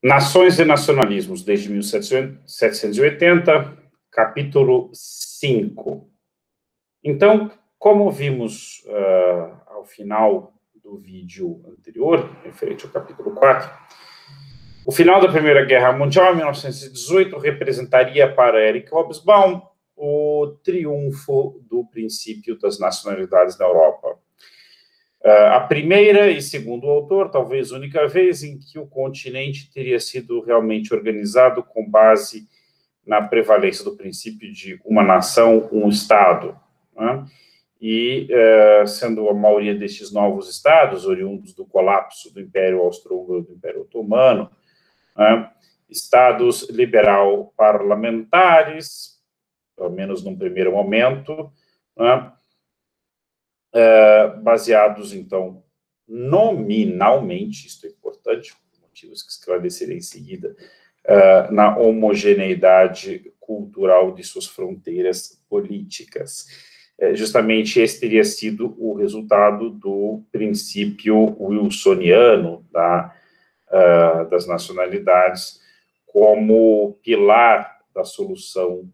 Nações e Nacionalismos, desde 1780, capítulo 5. Então, como vimos ao final do vídeo anterior, referente ao capítulo 4, o final da Primeira Guerra Mundial, em 1918, representaria para Eric Hobsbawm o triunfo do princípio das nacionalidades na Europa. A primeira e, segundo o autor, talvez única vez em que o continente teria sido realmente organizado com base na prevalência do princípio de uma nação, um Estado, né? E, sendo a maioria destes novos Estados, oriundos do colapso do Império Austro-Húngaro, do Império Otomano, né? Estados liberal-parlamentares, pelo menos num primeiro momento, né? Baseados, então, nominalmente, isto é importante, motivos que esclarecerei em seguida, na homogeneidade cultural de suas fronteiras políticas. Justamente esse teria sido o resultado do princípio wilsoniano das nacionalidades como pilar da solução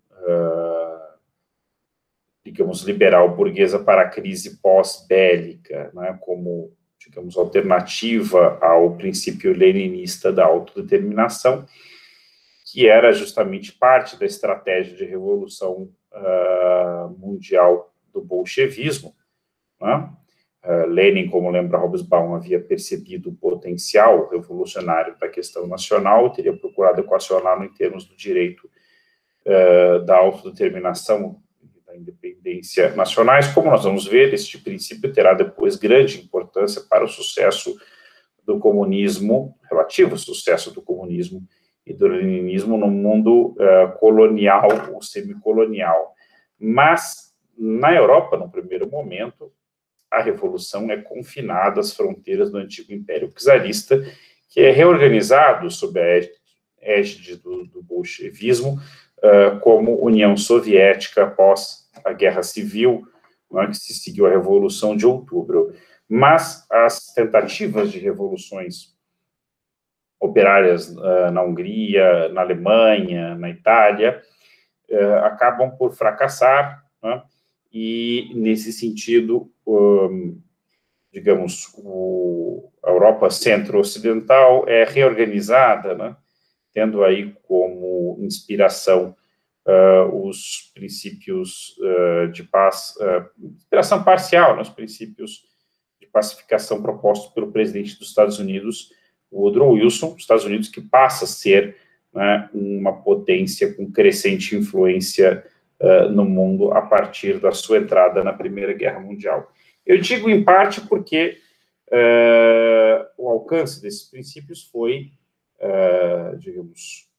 digamos, liberal-burguesa para a crise pós-bélica, né, como, digamos, alternativa ao princípio leninista da autodeterminação, que era justamente parte da estratégia de revolução mundial do bolchevismo, né? Lenin, como lembra Hobsbawm, havia percebido o potencial revolucionário da questão nacional e teria procurado equacioná-lo em termos do direito da autodeterminação, da independência nacionais. Como nós vamos ver, este princípio terá depois grande importância para o sucesso do comunismo, relativo sucesso do comunismo e do leninismo no mundo colonial ou semicolonial. Mas, na Europa, no primeiro momento, a revolução é confinada às fronteiras do antigo Império Czarista, que é reorganizado sob a égide do bolchevismo como União Soviética após a Guerra Civil, né, que se seguiu à Revolução de Outubro. Mas as tentativas de revoluções operárias na Hungria, na Alemanha, na Itália, acabam por fracassar, né? E, nesse sentido, digamos, a Europa centro-ocidental é reorganizada, né? Tendo aí como inspiração os princípios de paz, inspiração parcial, né, os princípios de pacificação propostos pelo presidente dos Estados Unidos, Woodrow Wilson, dos Estados Unidos, que passa a ser, né, uma potência com crescente influência no mundo a partir da sua entrada na Primeira Guerra Mundial. Eu digo em parte porque o alcance desses princípios foi, digamos,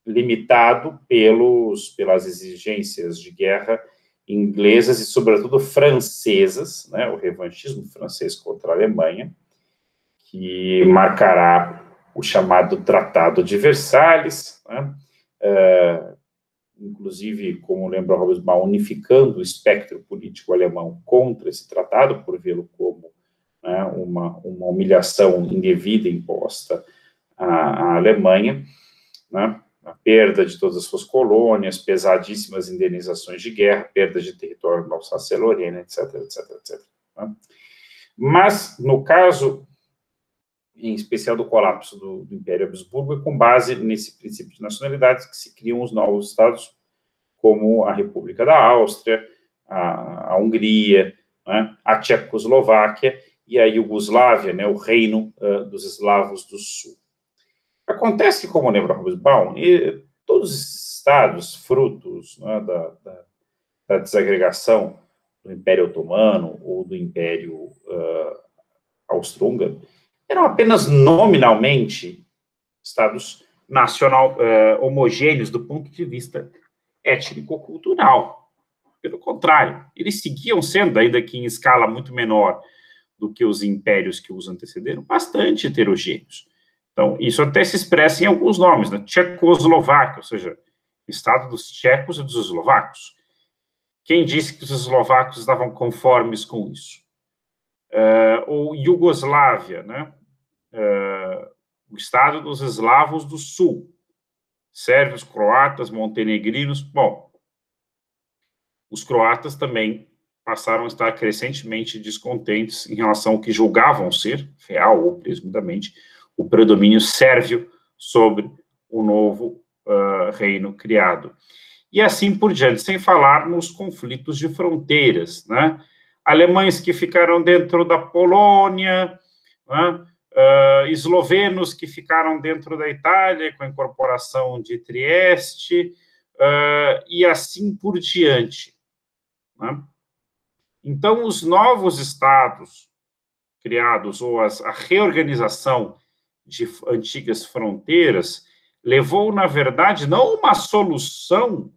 limitado pelas exigências de guerra inglesas e, sobretudo, francesas, né, o revanchismo francês contra a Alemanha, que marcará o chamado Tratado de Versalhes, né, inclusive, como lembra Hobsbawm, unificando o espectro político alemão contra esse tratado, por vê-lo como, né, uma humilhação indevida imposta à Alemanha, né, a perda de todas as suas colônias, pesadíssimas indenizações de guerra, perda de território na Alsácia-Lorena, etc, etc, etc. Né? Mas, no caso, em especial do colapso do Império Habsburgo, é com base nesse princípio de nacionalidades que se criam os novos estados, como a República da Áustria, a Hungria, né, a Tchecoslováquia e a Iugoslávia, né, o reino dos eslavos do sul. Acontece que, como lembra Hobsbawm, todos os estados, frutos, né, da desagregação do Império Otomano ou do Império Austro-Húngaro, eram apenas nominalmente estados homogêneos do ponto de vista étnico-cultural. Pelo contrário, eles seguiam sendo, ainda que em escala muito menor do que os impérios que os antecederam, bastante heterogêneos. Então, isso até se expressa em alguns nomes, né? Tchecoslováquia, ou seja, Estado dos tchecos e dos eslovacos. Quem disse que os eslovacos estavam conformes com isso? Ou Iugoslávia, né? o Estado dos eslavos do Sul, sérvios, croatas, montenegrinos. Bom, os croatas também passaram a estar crescentemente descontentes em relação ao que julgavam ser, real ou presumidamente, o predomínio sérvio sobre o novo reino criado. E assim por diante, sem falar nos conflitos de fronteiras, né? Alemães que ficaram dentro da Polônia, né? Eslovenos que ficaram dentro da Itália, com a incorporação de Trieste, e assim por diante, né? Então, os novos estados criados, ou a reorganização de antigas fronteiras, levou, na verdade, não uma solução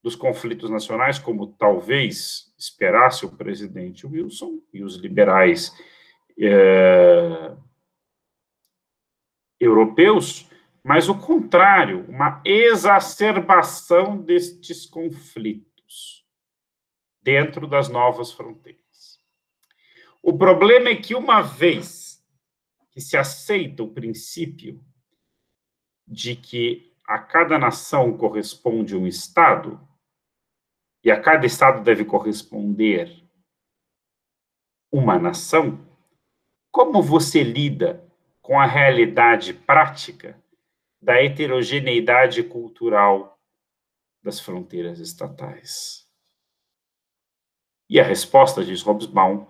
dos conflitos nacionais, como talvez esperasse o presidente Wilson e os liberais europeus, mas o contrário, uma exacerbação destes conflitos dentro das novas fronteiras. O problema é que, uma vez que se aceita o princípio de que a cada nação corresponde um Estado, e a cada Estado deve corresponder uma nação, como você lida com a realidade prática da heterogeneidade cultural das fronteiras estatais? E a resposta, diz Hobsbawm,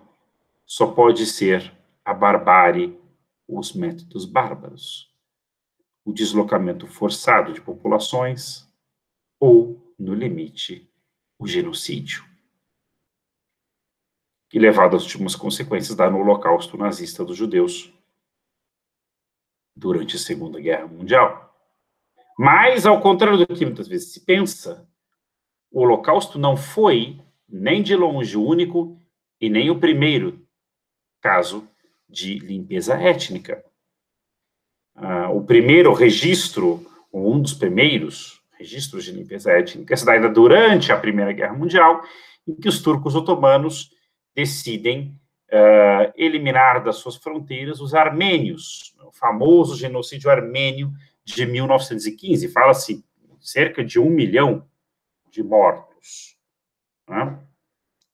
só pode ser a barbárie, os métodos bárbaros, o deslocamento forçado de populações ou, no limite, o genocídio, que, levado às últimas consequências, dá no Holocausto nazista dos judeus durante a Segunda Guerra Mundial. Mas, ao contrário do que muitas vezes se pensa, o Holocausto não foi, nem de longe, o único e nem o primeiro caso de limpeza étnica. O primeiro registro, ou um dos primeiros registros de limpeza étnica, se dá ainda durante a Primeira Guerra Mundial, em que os turcos otomanos decidem eliminar das suas fronteiras os armênios, o famoso genocídio armênio de 1915. Fala-se cerca de 1 milhão de mortos, né?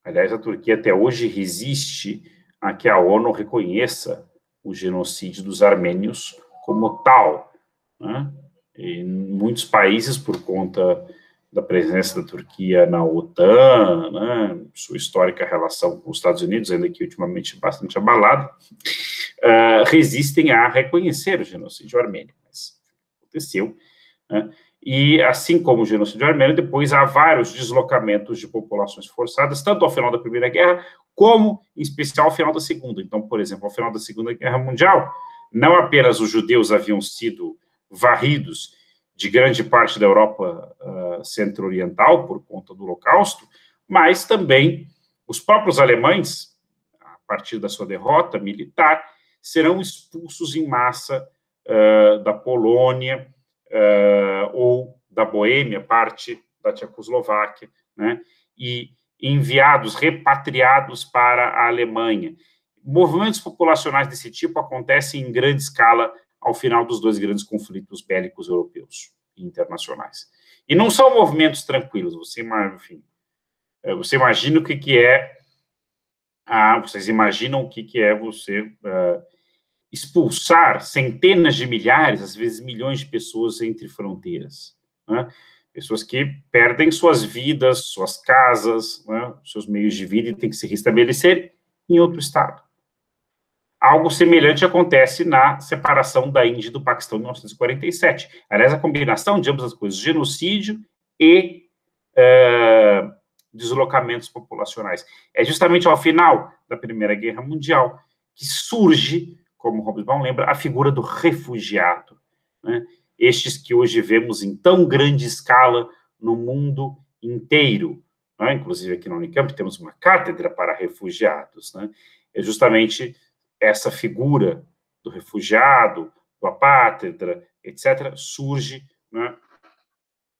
Aliás, a Turquia até hoje resiste a que a ONU reconheça o genocídio dos armênios como tal, né? Em muitos países, por conta da presença da Turquia na OTAN, né, sua histórica relação com os Estados Unidos, ainda que ultimamente bastante abalada, resistem a reconhecer o genocídio armênio. Mas aconteceu, né? E, assim como o genocídio armênio, depois há vários deslocamentos de populações forçadas, tanto ao final da Primeira Guerra, como, em especial, ao final da Segunda. Então, por exemplo, ao final da Segunda Guerra Mundial, não apenas os judeus haviam sido varridos de grande parte da Europa centro-oriental por conta do Holocausto, mas também os próprios alemães, a partir da sua derrota militar, serão expulsos em massa da Polônia ou da Boêmia, parte da Tchecoslováquia, né, e enviados, repatriados para a Alemanha. Movimentos populacionais desse tipo acontecem em grande escala ao final dos dois grandes conflitos bélicos europeus e internacionais. E não são movimentos tranquilos, você imagina o que é, vocês imaginam o que é você expulsar centenas de milhares, às vezes milhões de pessoas entre fronteiras, né? Pessoas que perdem suas vidas, suas casas, né, seus meios de vida, e têm que se restabelecer em outro estado. Algo semelhante acontece na separação da Índia e do Paquistão em 1947. Aliás, a combinação de ambas as coisas, genocídio e deslocamentos populacionais. É justamente ao final da Primeira Guerra Mundial que surge, como Hobsbawm lembra, a figura do refugiado, né? Estes que hoje vemos em tão grande escala no mundo inteiro, né? Inclusive aqui na Unicamp temos uma cátedra para refugiados, né? É justamente essa figura do refugiado, do apátrida, etc., surge, né,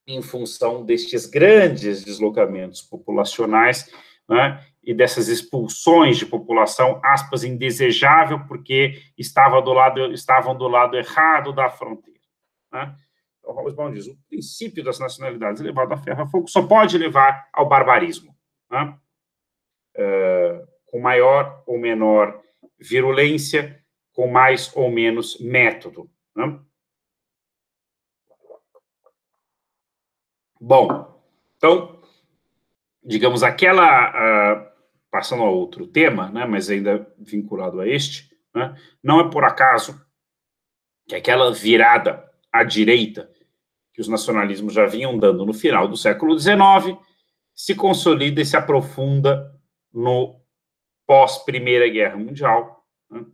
em função destes grandes deslocamentos populacionais, né, e dessas expulsões de população, aspas, indesejável, porque estavam do lado errado da fronteira. Né? Então, Hobsbawm diz, o princípio das nacionalidades elevado a ferro e fogo só pode levar ao barbarismo, né? Com maior ou menor virulência, com mais ou menos método. Né? Bom, então, digamos, passando a outro tema, né, mas ainda vinculado a este, né, não é por acaso que aquela virada à direita que os nacionalismos já vinham dando no final do século XIX se consolida e se aprofunda no pós-Primeira Guerra Mundial, né,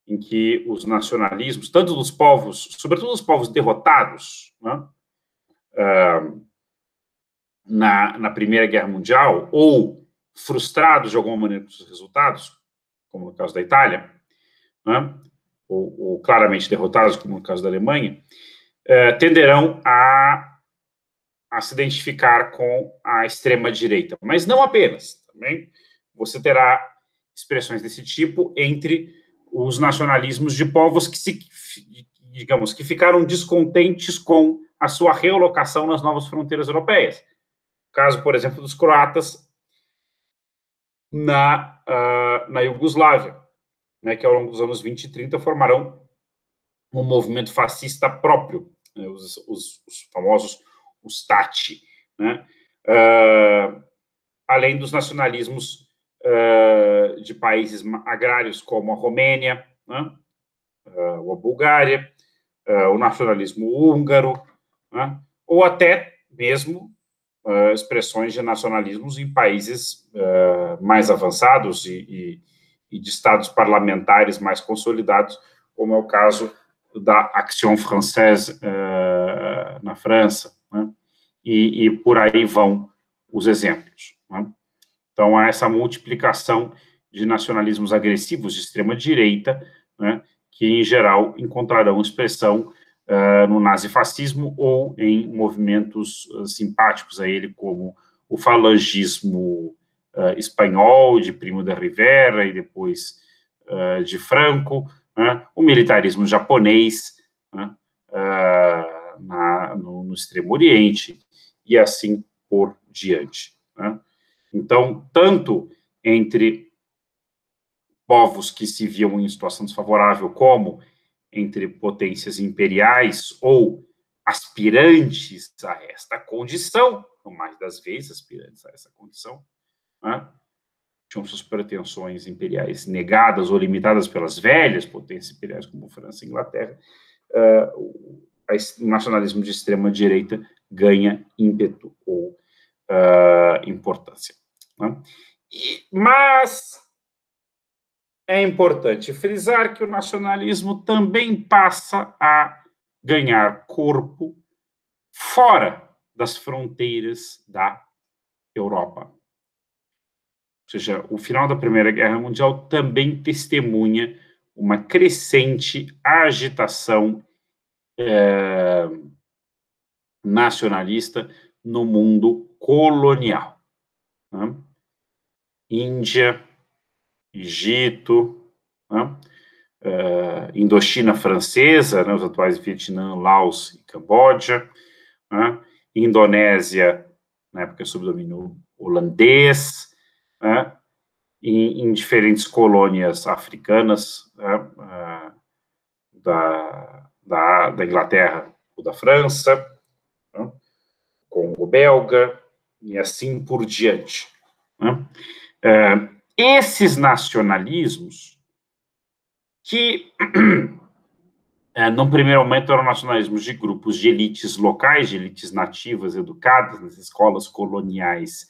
em que os nacionalismos, tanto dos povos, sobretudo os povos derrotados, né, na Primeira Guerra Mundial, ou frustrados de alguma maneira com os resultados, como no caso da Itália, né, ou claramente derrotados, como no caso da Alemanha, tenderão a se identificar com a extrema-direita. Mas não apenas. Também você terá expressões desse tipo entre os nacionalismos de povos que ficaram descontentes com a sua realocação nas novas fronteiras europeias. Caso, por exemplo, dos croatas na Iugoslávia, né, que ao longo dos anos 20 e 30 formarão um movimento fascista próprio, né, os famosos Ustaši, né, além dos nacionalismos de países agrários como a Romênia, né, ou a Bulgária, o nacionalismo húngaro, né, ou até mesmo expressões de nacionalismos em países mais avançados e de estados parlamentares mais consolidados, como é o caso da Action Française na França, né? E por aí vão os exemplos. Né? Então, há essa multiplicação de nacionalismos agressivos de extrema-direita, né, que, em geral, encontrarão expressão no nazifascismo ou em movimentos simpáticos a ele, como o falangismo espanhol, de Primo de Rivera, e depois de Franco, né, o militarismo japonês, né, no Extremo Oriente, e assim por diante. Né. Então, tanto entre povos que se viam em situação desfavorável, como entre potências imperiais ou aspirantes a esta condição, ou mais das vezes aspirantes a essa condição, né, tinham suas pretensões imperiais negadas ou limitadas pelas velhas potências imperiais, como França e Inglaterra, o nacionalismo de extrema-direita ganha ímpeto ou importância. Né? Mas é importante frisar que o nacionalismo também passa a ganhar corpo fora das fronteiras da Europa. Ou seja, o final da Primeira Guerra Mundial também testemunha uma crescente agitação nacionalista no mundo colonial. Né? Índia, Egito, né? Indochina francesa, né? Os atuais Vietnã, Laos e Camboja, né? Indonésia, na época sob domínio holandês, né? Em diferentes colônias africanas, né? da Inglaterra ou da França, né? Congo belga, e assim por diante. Né? Esses nacionalismos, que, num primeiro momento, eram nacionalismos de grupos de elites locais, de elites nativas educadas nas escolas coloniais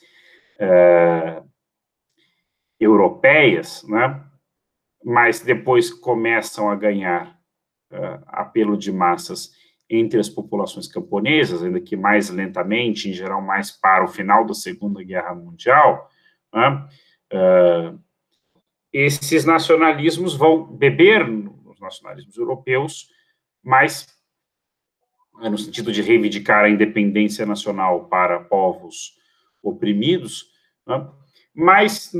europeias, né? Mas depois começam a ganhar apelo de massas entre as populações camponesas, ainda que mais lentamente, em geral mais para o final da Segunda Guerra Mundial, né? Esses nacionalismos vão beber nos nacionalismos europeus, mas no sentido de reivindicar a independência nacional para povos oprimidos, né? mas,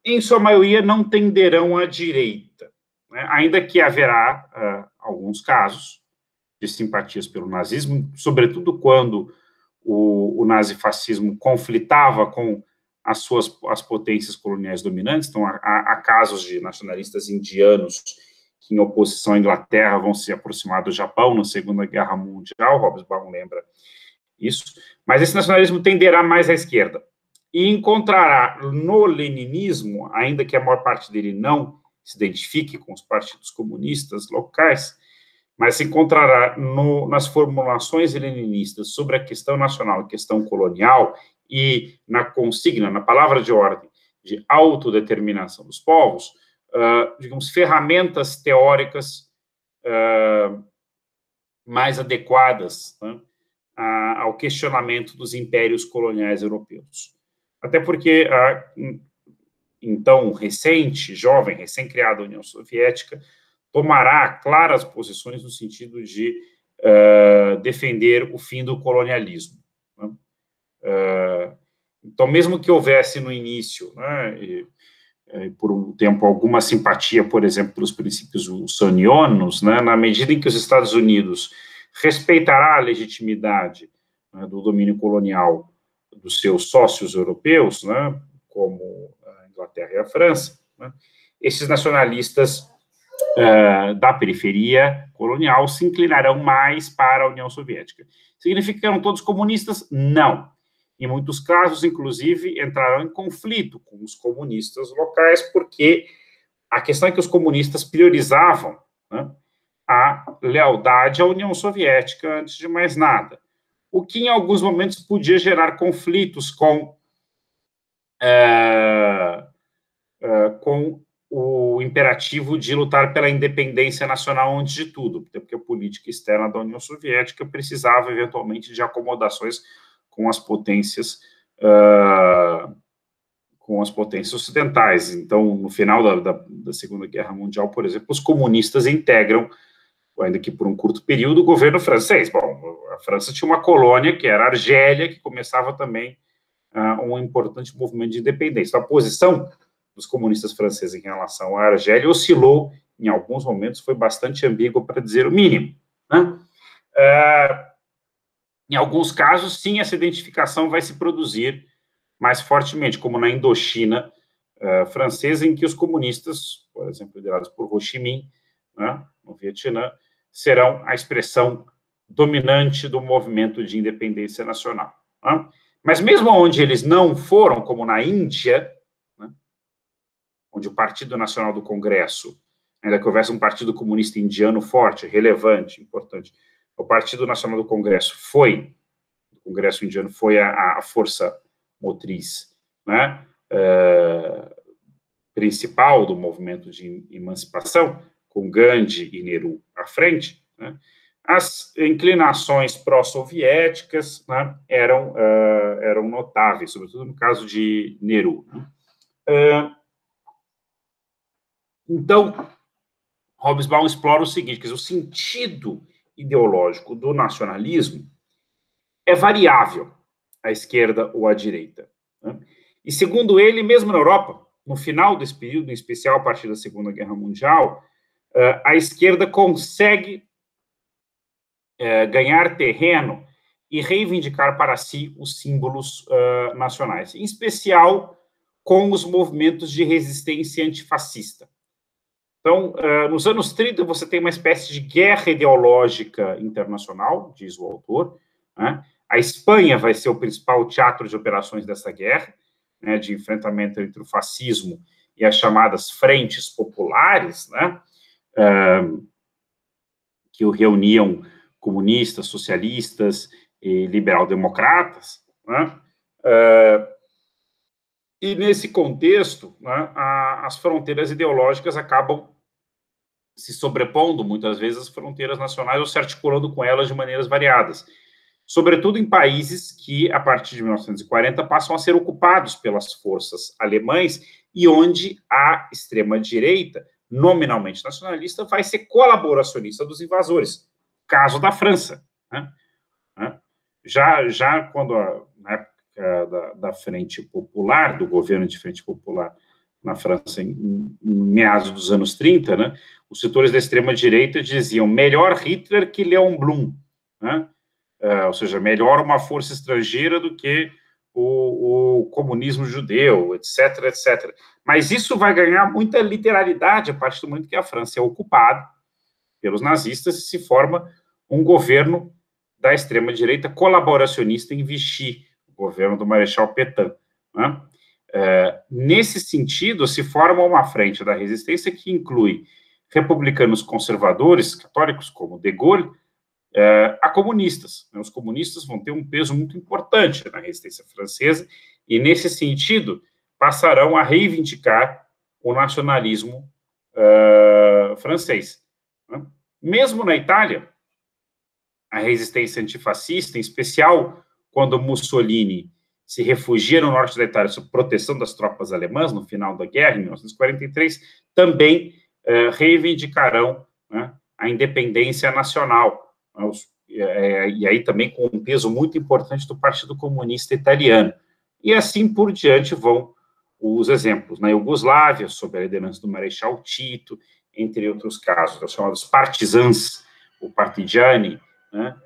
em sua maioria, não tenderão à direita, né? Ainda que haverá alguns casos de simpatias pelo nazismo, sobretudo quando o nazifascismo conflitava com as potências coloniais dominantes. Então, há casos de nacionalistas indianos que, em oposição à Inglaterra, vão se aproximar do Japão na Segunda Guerra Mundial. Hobsbawm lembra isso. Mas esse nacionalismo tenderá mais à esquerda e encontrará no leninismo, ainda que a maior parte dele não se identifique com os partidos comunistas locais, mas se encontrará nas formulações leninistas sobre a questão nacional, a questão colonial, e na consigna, na palavra de ordem de autodeterminação dos povos, digamos, ferramentas teóricas mais adequadas, né, ao questionamento dos impérios coloniais europeus. Até porque então, jovem, recém-criada União Soviética, tomará claras posições no sentido de defender o fim do colonialismo, né? Então, mesmo que houvesse no início, né, por um tempo, alguma simpatia, por exemplo, pelos princípios wilsonianos, né, na medida em que os Estados Unidos respeitará a legitimidade, né, do domínio colonial dos seus sócios europeus, né, como a Inglaterra e a França, né, esses nacionalistas da periferia colonial se inclinarão mais para a União Soviética. Significa que eram todos comunistas? Não. Em muitos casos, inclusive, entrarão em conflito com os comunistas locais, porque a questão é que os comunistas priorizavam, né, a lealdade à União Soviética antes de mais nada, o que em alguns momentos podia gerar conflitos com o imperativo de lutar pela independência nacional antes de tudo, porque a política externa da União Soviética precisava, eventualmente, de acomodações com as potências ocidentais. Então, no final da Segunda Guerra Mundial, por exemplo, os comunistas integram, ainda que por um curto período, o governo francês. Bom, a França tinha uma colônia, que era a Argélia, que começava também um importante movimento de independência. Então, a posição dos comunistas franceses em relação à Argélia oscilou, em alguns momentos, foi bastante ambígua, para dizer o mínimo, né? Em alguns casos, sim, essa identificação vai se produzir mais fortemente, como na Indochina francesa, em que os comunistas, por exemplo, liderados por Ho Chi Minh, né, no Vietnã, serão a expressão dominante do movimento de independência nacional, né? Mas mesmo onde eles não foram, como na Índia, né, onde o Partido Nacional do Congresso, ainda que houvesse um partido comunista indiano forte, relevante, importante, o Partido Nacional do Congresso o Congresso indiano foi a força motriz, né, principal do movimento de emancipação, com Gandhi e Nehru à frente, né, as inclinações pró-soviéticas, né, eram notáveis, sobretudo no caso de Nehru, né. Então, Hobsbawm explora o seguinte, quer dizer, o sentido ideológico do nacionalismo é variável à esquerda ou à direita, né? E, segundo ele, mesmo na Europa, no final desse período, em especial a partir da Segunda Guerra Mundial, a esquerda consegue ganhar terreno e reivindicar para si os símbolos nacionais, em especial com os movimentos de resistência antifascista. Então, nos anos 30, você tem uma espécie de guerra ideológica internacional, diz o autor, né? A Espanha vai ser o principal teatro de operações dessa guerra, né, de enfrentamento entre o fascismo e as chamadas frentes populares, né, que o reuniam comunistas, socialistas e liberal-democratas, né? E, nesse contexto, né, as fronteiras ideológicas acabam se sobrepondo, muitas vezes, às fronteiras nacionais ou se articulando com elas de maneiras variadas, sobretudo em países que, a partir de 1940, passam a ser ocupados pelas forças alemãs e onde a extrema-direita, nominalmente nacionalista, vai ser colaboracionista dos invasores. Caso da França, né? Já quando, na época da Frente Popular, do governo de Frente Popular na França em meados dos anos 30, né, os setores da extrema-direita diziam melhor Hitler que Léon Blum, né, ou seja, melhor uma força estrangeira do que o comunismo judeu, etc., etc. Mas isso vai ganhar muita literalidade a partir do momento que a França é ocupada pelos nazistas e se forma um governo da extrema-direita colaboracionista em Vichy, o governo do Marechal Pétain, né? Nesse sentido, se forma uma frente da resistência que inclui republicanos conservadores, católicos, como de Gaulle, a comunistas. Os comunistas vão ter um peso muito importante na resistência francesa e, nesse sentido, passarão a reivindicar o nacionalismo francês. Né? Mesmo na Itália, a resistência antifascista, em especial quando Mussolini se refugia no norte da Itália sob proteção das tropas alemãs no final da guerra, em 1943, também reivindicarão, né, a independência nacional. E aí também com um peso muito importante do Partido Comunista Italiano. E assim por diante vão os exemplos. Na Iugoslávia, sob a liderança do Marechal Tito, entre outros casos, os chamados partisans, o partigiani, né,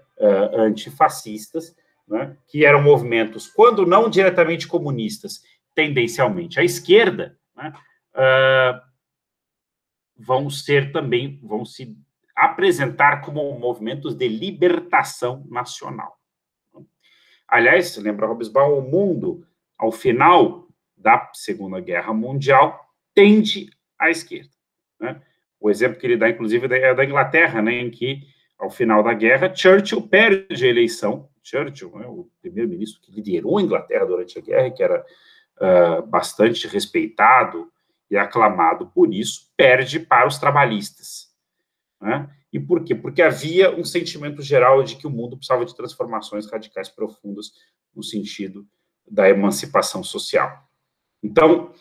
antifascistas, né, que eram movimentos, quando não diretamente comunistas, tendencialmente à esquerda, né, vão se apresentar como movimentos de libertação nacional. Aliás, lembra Hobsbawm, o mundo, ao final da Segunda Guerra Mundial, tende à esquerda. Né? O exemplo que ele dá, inclusive, é da Inglaterra, né, em que, ao final da guerra, Churchill perde a eleição. Churchill, né, o primeiro-ministro que liderou a Inglaterra durante a guerra, que era bastante respeitado e aclamado por isso, perde para os trabalhistas. Né? E por quê? Porque havia um sentimento geral de que o mundo precisava de transformações radicais profundas no sentido da emancipação social. Então,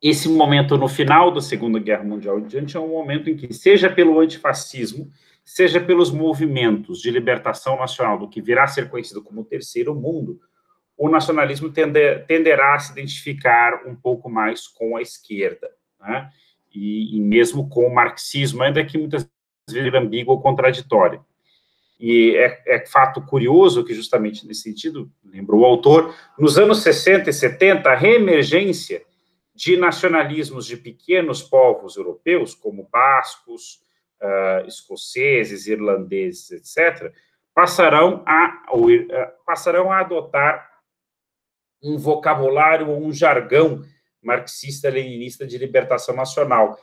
esse momento no final da Segunda Guerra Mundial em diante é um momento em que, seja pelo antifascismo, seja pelos movimentos de libertação nacional, do que virá a ser conhecido como o Terceiro Mundo, o nacionalismo tenderá a se identificar um pouco mais com a esquerda, né? E mesmo com o marxismo, ainda que muitas vezes ambíguo ou contraditório. E é fato curioso que, justamente nesse sentido, lembrou o autor, nos anos 60 e 70, a reemergência de nacionalismos de pequenos povos europeus, como bascos, escoceses, irlandeses, etc., passarão a adotar um vocabulário ou um jargão marxista-leninista de libertação nacional,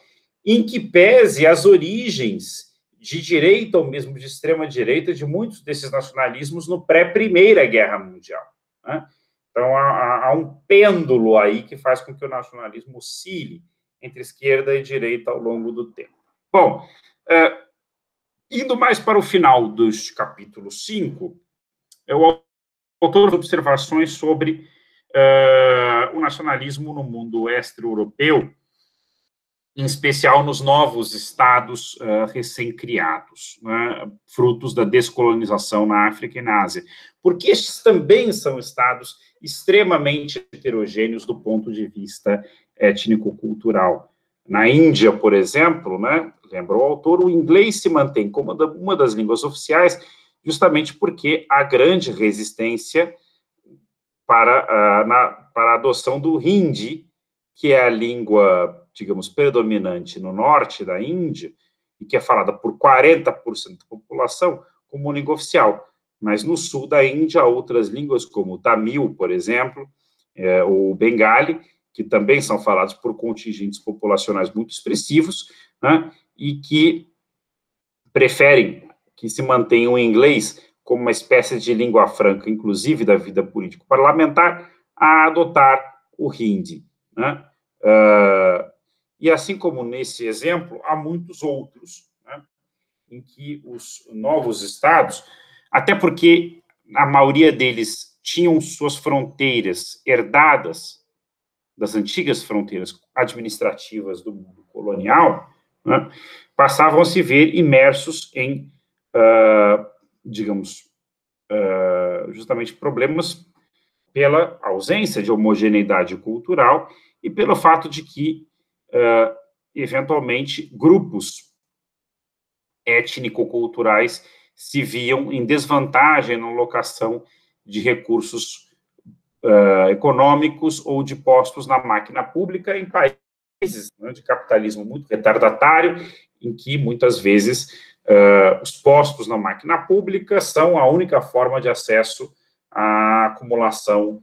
em que pese as origens de direita ou mesmo de extrema-direita de muitos desses nacionalismos no pré-Primeira Guerra Mundial. Né? Então, há um pêndulo aí que faz com que o nacionalismo oscile entre esquerda e direita ao longo do tempo. Bom, indo mais para o final dos capítulo 5, o autor observações sobre o nacionalismo no mundo extra-europeu, em especial nos novos estados recém-criados, né, frutos da descolonização na África e na Ásia, porque estes também são estados extremamente heterogêneos do ponto de vista étnico-cultural. Na Índia, por exemplo, né, lembra o autor, o inglês se mantém como uma das línguas oficiais, justamente porque há grande resistência para a adoção do Hindi, que é a língua, digamos, predominante no norte da Índia, e que é falada por 40% da população como língua oficial. Mas no sul da Índia há outras línguas, como o Tamil, por exemplo, ou o Bengali, que também são falados por contingentes populacionais muito expressivos, né, e que preferem que se mantenha o inglês como uma espécie de língua franca, inclusive da vida político-parlamentar, a adotar o Hindi. Né? E assim como nesse exemplo, há muitos outros, né, em que os novos estados, até porque a maioria deles tinham suas fronteiras herdadas das antigas fronteiras administrativas do mundo colonial, né, passavam a se ver imersos em, digamos, justamente problemas pela ausência de homogeneidade cultural e pelo fato de que, eventualmente, grupos étnico-culturais se viam em desvantagem na alocação de recursos econômicos ou de postos na máquina pública em países, né, de capitalismo muito retardatário, em que, muitas vezes, os postos na máquina pública são a única forma de acesso à acumulação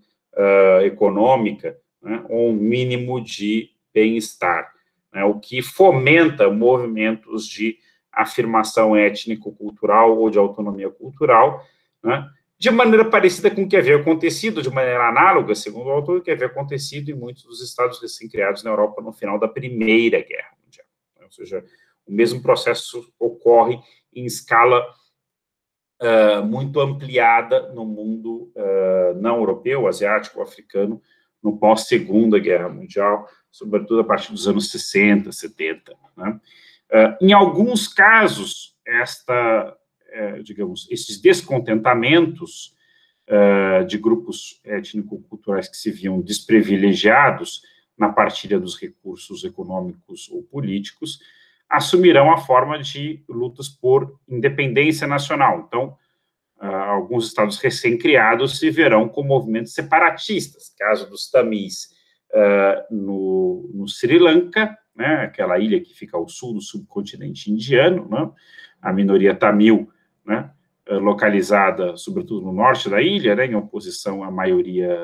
econômica, né, ou um mínimo de bem-estar, né, o que fomenta movimentos de afirmação étnico-cultural ou de autonomia cultural, né, de maneira parecida com o que havia acontecido, de maneira análoga, segundo o autor, o que havia acontecido em muitos dos estados recém-criados na Europa no final da Primeira Guerra Mundial. Ou seja, o mesmo processo ocorre em escala muito ampliada no mundo não europeu, asiático, africano, no pós-Segunda Guerra Mundial, sobretudo a partir dos anos 60, 70. Né? Em alguns casos, digamos, esses descontentamentos de grupos étnico-culturais que se viam desprivilegiados na partilha dos recursos econômicos ou políticos, assumirão a forma de lutas por independência nacional. Então, alguns estados recém-criados se verão como movimentos separatistas, caso dos Tamis no Sri Lanka, né, aquela ilha que fica ao sul do subcontinente indiano, né, a minoria tamil, né, localizada, sobretudo, no norte da ilha, né, em oposição à maioria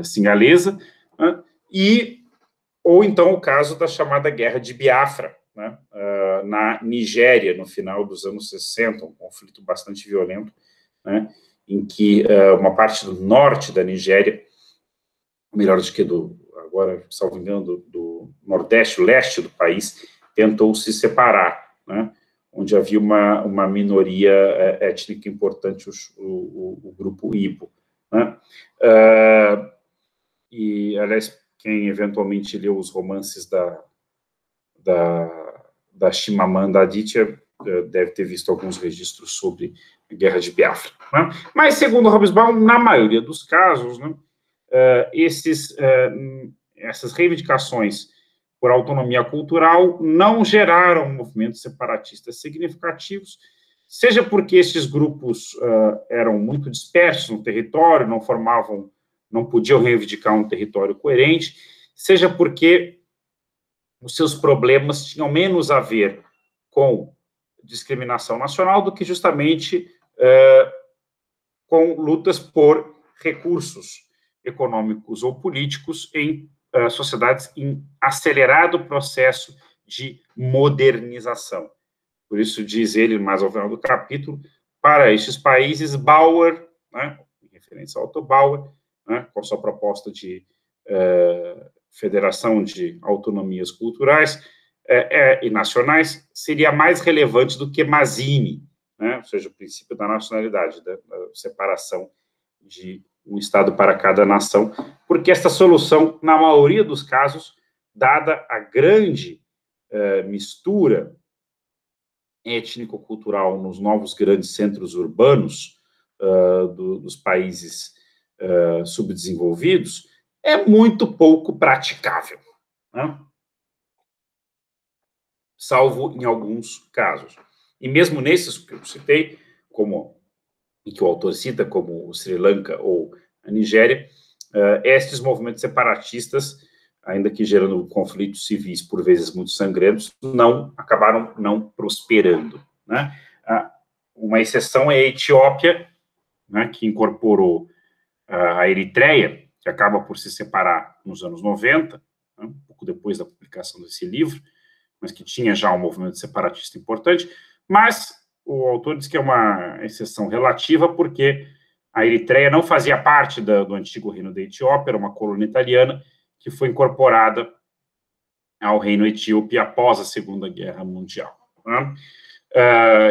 singalesa, né, ou então o caso da chamada Guerra de Biafra, né, na Nigéria, no final dos anos 60, um conflito bastante violento, né, em que uma parte do norte da Nigéria, melhor do que agora, salvo engano, do nordeste, o leste do país, tentou se separar, né, onde havia uma minoria étnica importante, o grupo Ibo. Né? E, aliás, quem eventualmente leu os romances da Chimamanda Adichie deve ter visto alguns registros sobre a Guerra de Biafra. Né? Mas, segundo Hobsbawm, na maioria dos casos, né, essas reivindicações por autonomia cultural não geraram movimentos separatistas significativos, seja porque esses grupos eram muito dispersos no território, não podiam reivindicar um território coerente, seja porque os seus problemas tinham menos a ver com discriminação nacional do que justamente com lutas por recursos econômicos ou políticos em sociedades em acelerado processo de modernização. Por isso, diz ele, mais ao final do capítulo, para estes países, Bauer, né, em referência ao Otto Bauer, né, com sua proposta de federação de autonomias culturais e nacionais, seria mais relevante do que Mazzini, né, ou seja, o princípio da nacionalidade, da separação de um Estado para cada nação, porque esta solução, na maioria dos casos, dada a grande mistura étnico-cultural nos novos grandes centros urbanos dos países subdesenvolvidos, é muito pouco praticável, né? Salvo em alguns casos. E mesmo nesses que eu citei, e que o autor cita, como o Sri Lanka ou a Nigéria, estes movimentos separatistas, ainda que gerando conflitos civis, por vezes muito sangrentos, acabaram não prosperando. Né? Uma exceção é a Etiópia, né, que incorporou a Eritreia, que acaba por se separar nos anos 90, né, um pouco depois da publicação desse livro, mas que tinha já um movimento separatista importante, mas o autor diz que é uma exceção relativa, porque a Eritreia não fazia parte do antigo reino da Etiópia, era uma colônia italiana que foi incorporada ao reino etíope após a Segunda Guerra Mundial, né?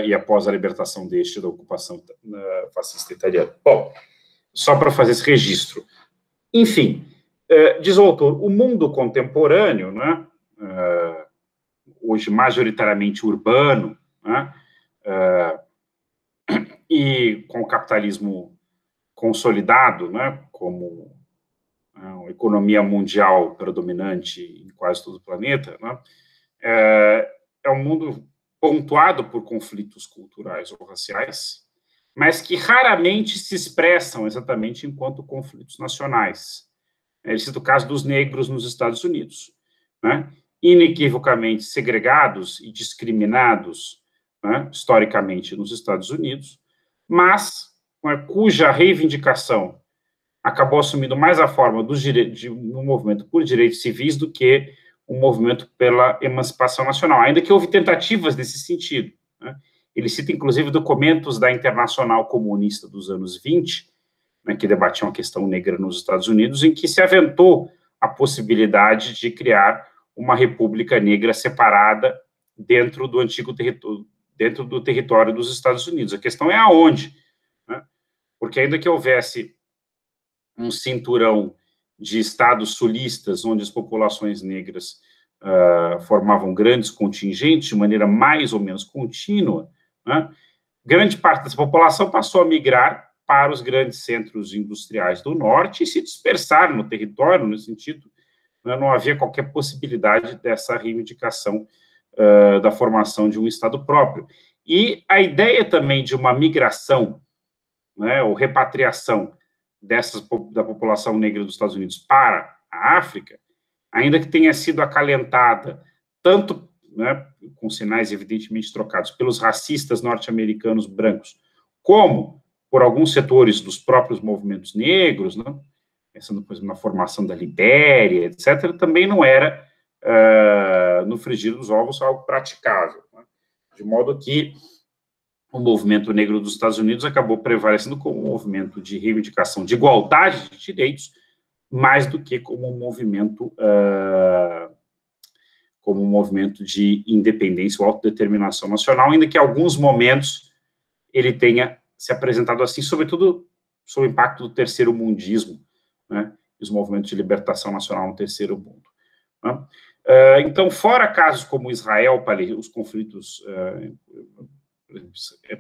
E após a libertação da ocupação fascista italiana. Bom, só para fazer esse registro. Enfim, diz o autor, o mundo contemporâneo, né, hoje majoritariamente urbano, né, e com o capitalismo consolidado, né, como uma economia mundial predominante em quase todo o planeta, né, é um mundo pontuado por conflitos culturais ou raciais, mas que raramente se expressam exatamente enquanto conflitos nacionais. Esse é o caso dos negros nos Estados Unidos, né, inequivocamente segregados e discriminados, né, historicamente nos Estados Unidos, mas cuja reivindicação acabou assumindo mais a forma de um movimento por direitos civis do que um movimento pela emancipação nacional, ainda que houve tentativas nesse sentido, né? Ele cita, inclusive, documentos da Internacional Comunista dos anos 20, né, que debatiam a questão negra nos Estados Unidos, em que se aventou a possibilidade de criar uma república negra separada dentro do antigo território, dentro do território dos Estados Unidos. A questão é aonde, né? Porque ainda que houvesse um cinturão de estados sulistas, onde as populações negras formavam grandes contingentes de maneira mais ou menos contínua, né, grande parte dessa população passou a migrar para os grandes centros industriais do norte e se dispersar no território, no sentido, né, não havia qualquer possibilidade dessa reivindicação da formação de um estado próprio. E a ideia também de uma migração, né, ou repatriação da população negra dos Estados Unidos para a África, ainda que tenha sido acalentada, tanto, né, com sinais evidentemente trocados pelos racistas norte-americanos brancos, como por alguns setores dos próprios movimentos negros, né, pensando, por exemplo, na formação da Libéria, etc., também não era, no frigir dos ovos, algo praticável, né, de modo que o movimento negro dos Estados Unidos acabou prevalecendo como um movimento de reivindicação de igualdade de direitos, mais do que como um movimento de independência ou autodeterminação nacional, ainda que em alguns momentos ele tenha se apresentado assim, sobretudo sob o impacto do terceiro mundismo, né, e os movimentos de libertação nacional no terceiro mundo, né. Então, fora casos como Israel, os conflitos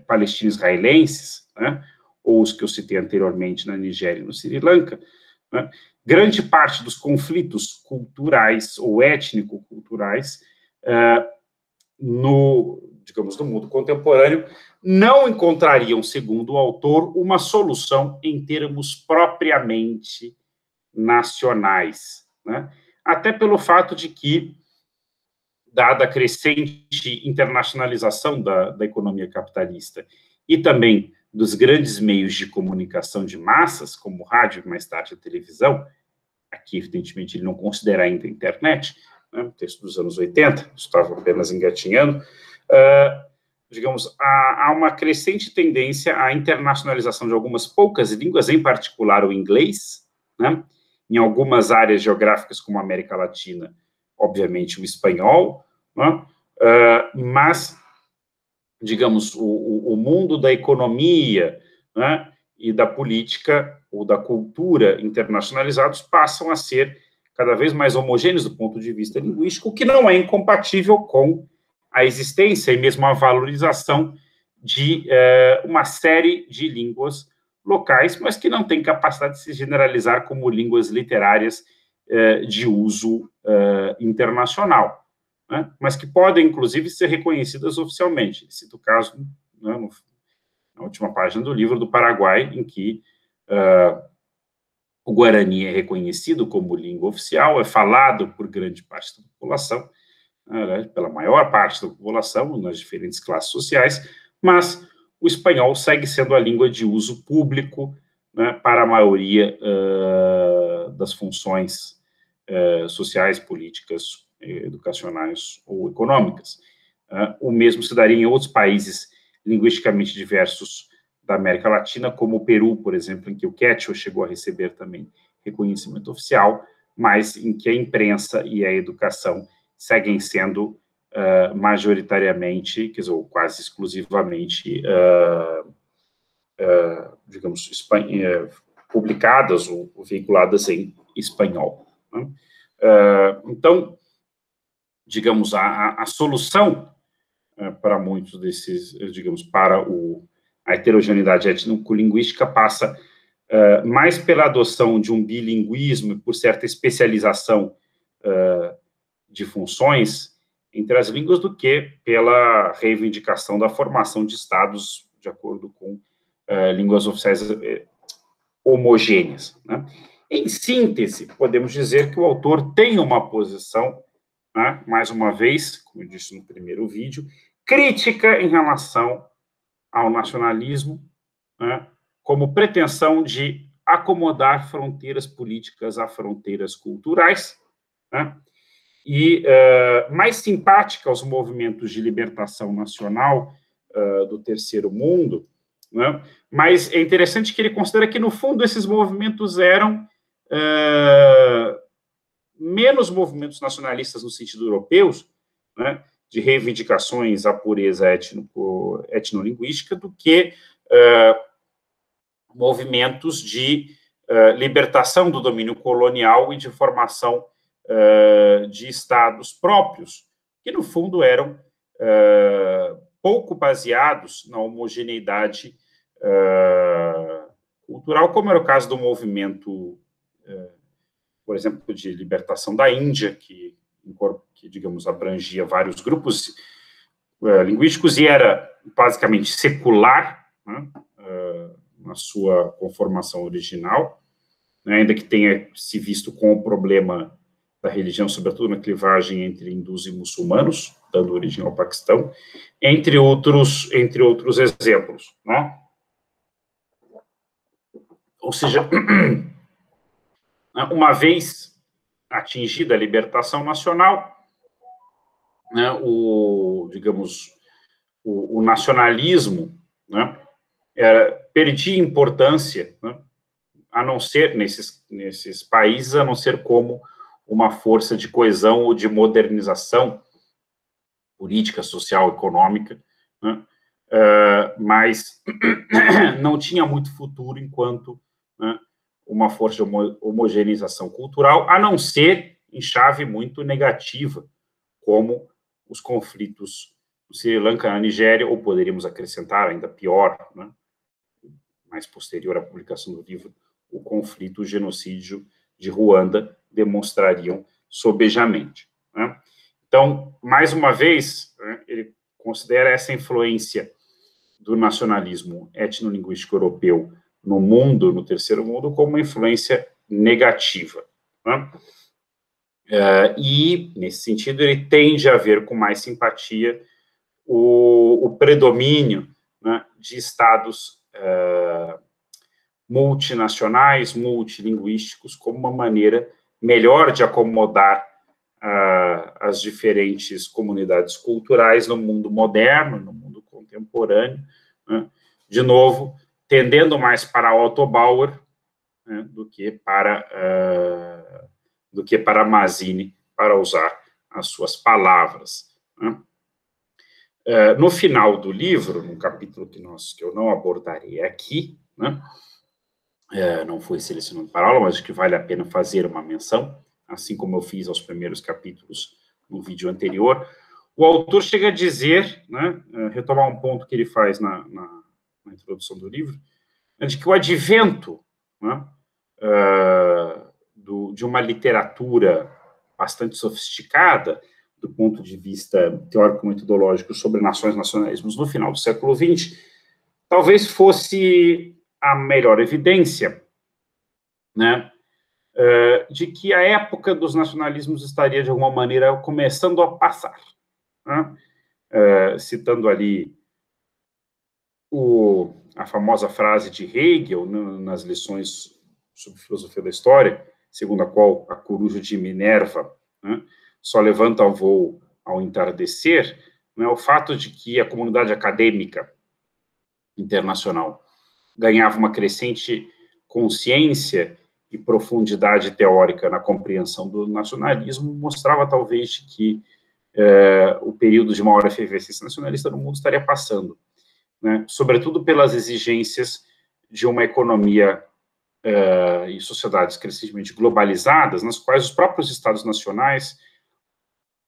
palestino-israelenses, né, ou os que eu citei anteriormente na Nigéria e no Sri Lanka, né, grande parte dos conflitos culturais ou étnico-culturais no mundo contemporâneo não encontrariam, segundo o autor, uma solução em termos propriamente nacionais, né, até pelo fato de que, dada a crescente internacionalização da economia capitalista e também dos grandes meios de comunicação de massas, como o rádio e mais tarde a televisão, aqui, evidentemente, ele não considera ainda a internet, né, um texto dos anos 80, estava apenas engatinhando, digamos, há uma crescente tendência à internacionalização de algumas poucas línguas, em particular o inglês, né, em algumas áreas geográficas, como a América Latina, obviamente o espanhol, né, mas, digamos, o mundo da economia, né, e da política ou da cultura internacionalizados passam a ser cada vez mais homogêneos do ponto de vista linguístico, o que não é incompatível com a existência e mesmo a valorização de uma série de línguas locais, mas que não têm capacidade de se generalizar como línguas literárias de uso internacional, né, mas que podem, inclusive, ser reconhecidas oficialmente. Cito o caso, né, na última página do livro, do Paraguai, em que o Guarani é reconhecido como língua oficial, é falado por grande parte da população, pela maior parte da população, nas diferentes classes sociais, mas o espanhol segue sendo a língua de uso público, né, para a maioria das funções sociais, políticas, educacionais ou econômicas. O mesmo se daria em outros países linguisticamente diversos da América Latina, como o Peru, por exemplo, em que o quechua chegou a receber também reconhecimento oficial, mas em que a imprensa e a educação seguem sendo majoritariamente, quer dizer, ou quase exclusivamente, digamos, publicadas ou veiculadas em espanhol, né? Então, digamos, a solução para muitos desses, digamos, para a heterogeneidade étnico-linguística passa mais pela adoção de um bilinguismo, por certa especialização de funções entre as línguas, do que pela reivindicação da formação de estados de acordo com línguas oficiais homogêneas, né? Em síntese, podemos dizer que o autor tem uma posição, né, mais uma vez, como eu disse no primeiro vídeo, crítica em relação ao nacionalismo, né, como pretensão de acomodar fronteiras políticas a fronteiras culturais, né, e mais simpática aos movimentos de libertação nacional do terceiro mundo, né, mas é interessante que ele considera que, no fundo, esses movimentos eram menos movimentos nacionalistas no sentido europeus, né, de reivindicações à pureza etnolinguística, do que movimentos de libertação do domínio colonial e de formação de estados próprios, que, no fundo, eram pouco baseados na homogeneidade cultural, como era o caso do movimento, por exemplo, de libertação da Índia, que digamos, abrangia vários grupos linguísticos e era basicamente secular, né, na sua conformação original, né, ainda que tenha se visto com o problema da religião, sobretudo na clivagem entre hindus e muçulmanos, dando origem ao Paquistão, entre outros exemplos, né? Ou seja, uma vez atingida a libertação nacional, né, o nacionalismo, né, perdia importância, né, a não ser, nesses países, a não ser como uma força de coesão ou de modernização política, social, econômica, né, mas não tinha muito futuro enquanto, né, uma força de homogeneização cultural, a não ser em chave muito negativa, como os conflitos do Sri Lanka na Nigéria, ou poderíamos acrescentar, ainda pior, né, mais posterior à publicação do livro, o conflito, o genocídio de Ruanda, demonstrariam sobejamente, né? Então, mais uma vez, né, ele considera essa influência do nacionalismo etnolinguístico europeu no mundo, no terceiro mundo, como uma influência negativa, né? E, nesse sentido, ele tende a ver com mais simpatia o predomínio, né, de estados multinacionais, multilinguísticos, como uma maneira melhor de acomodar as diferentes comunidades culturais no mundo moderno, no mundo contemporâneo, né? De novo, tendendo mais para Otto Bauer, né, do que para Mazzini, para usar as suas palavras, né? No final do livro, num capítulo que eu não abordarei aqui, né, não foi selecionado para aula, mas acho que vale a pena fazer uma menção, assim como eu fiz aos primeiros capítulos no vídeo anterior, o autor chega a dizer, né, retomar um ponto que ele faz na introdução do livro, de que o advento, né, de uma literatura bastante sofisticada, do ponto de vista teórico-metodológico, sobre nações e nacionalismos no final do século XX, talvez fosse a melhor evidência, né, de que a época dos nacionalismos estaria, de alguma maneira, começando a passar, né? Citando ali a famosa frase de Hegel, nas lições sobre filosofia da história, segundo a qual a coruja de Minerva, né, só levanta voo ao entardecer, né, o fato de que a comunidade acadêmica internacional ganhava uma crescente consciência e profundidade teórica na compreensão do nacionalismo, mostrava talvez que o período de maior efervescência nacionalista no mundo estaria passando, né, sobretudo pelas exigências de uma economia e sociedades crescentemente globalizadas, nas quais os próprios estados nacionais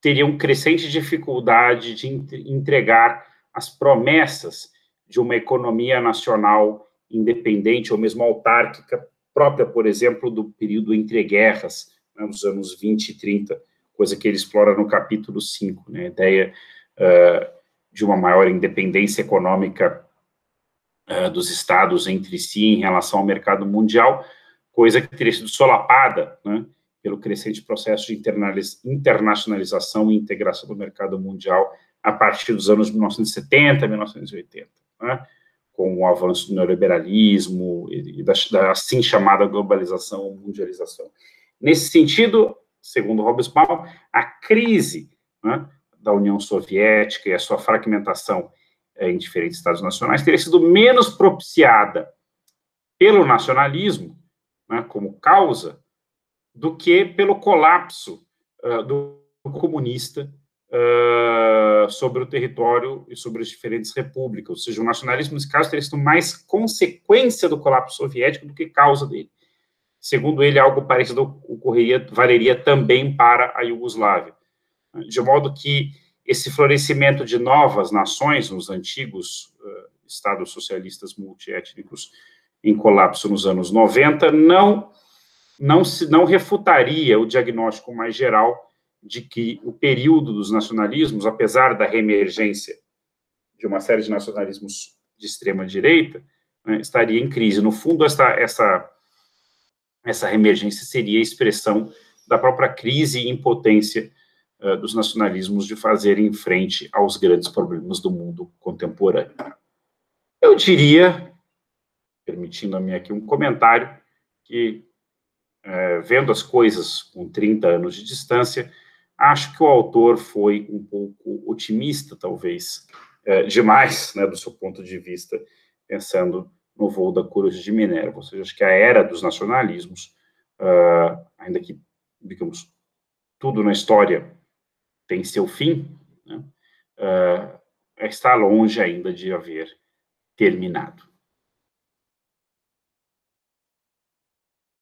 teriam crescente dificuldade de entregar as promessas de uma economia nacional independente ou mesmo autárquica, própria, por exemplo, do período entre guerras, né, nos anos 20 e 30, coisa que ele explora no capítulo 5, né, a ideia de uma maior independência econômica dos estados entre si em relação ao mercado mundial, coisa que teria sido solapada, né, pelo crescente processo de internacionalização e integração do mercado mundial a partir dos anos 1970, 1980, né, com o avanço do neoliberalismo e da assim chamada globalização ou mundialização. Nesse sentido, segundo Hobsbawm, a crise, né, da União Soviética e a sua fragmentação em diferentes estados nacionais teria sido menos propiciada pelo nacionalismo, né, como causa, do que pelo colapso do comunista sobre o território e sobre as diferentes repúblicas. Ou seja, o nacionalismo, nesse caso, teria sido mais consequência do colapso soviético do que causa dele. Segundo ele, algo parecido valeria também para a Iugoslávia. De modo que esse florescimento de novas nações nos antigos estados socialistas multiétnicos em colapso nos anos 90 não refutaria o diagnóstico mais geral de que o período dos nacionalismos, apesar da reemergência de uma série de nacionalismos de extrema-direita, né, estaria em crise. No fundo, essa reemergência seria a expressão da própria crise e impotência dos nacionalismos de fazerem frente aos grandes problemas do mundo contemporâneo. Eu diria, permitindo-me aqui um comentário, que, vendo as coisas com 30 anos de distância, acho que o autor foi um pouco otimista, talvez, demais, né, do seu ponto de vista, pensando no voo da Coruja de Minerva. Ou seja, acho que a era dos nacionalismos, ainda que, digamos, tudo na história tem seu fim, né, está longe ainda de haver terminado.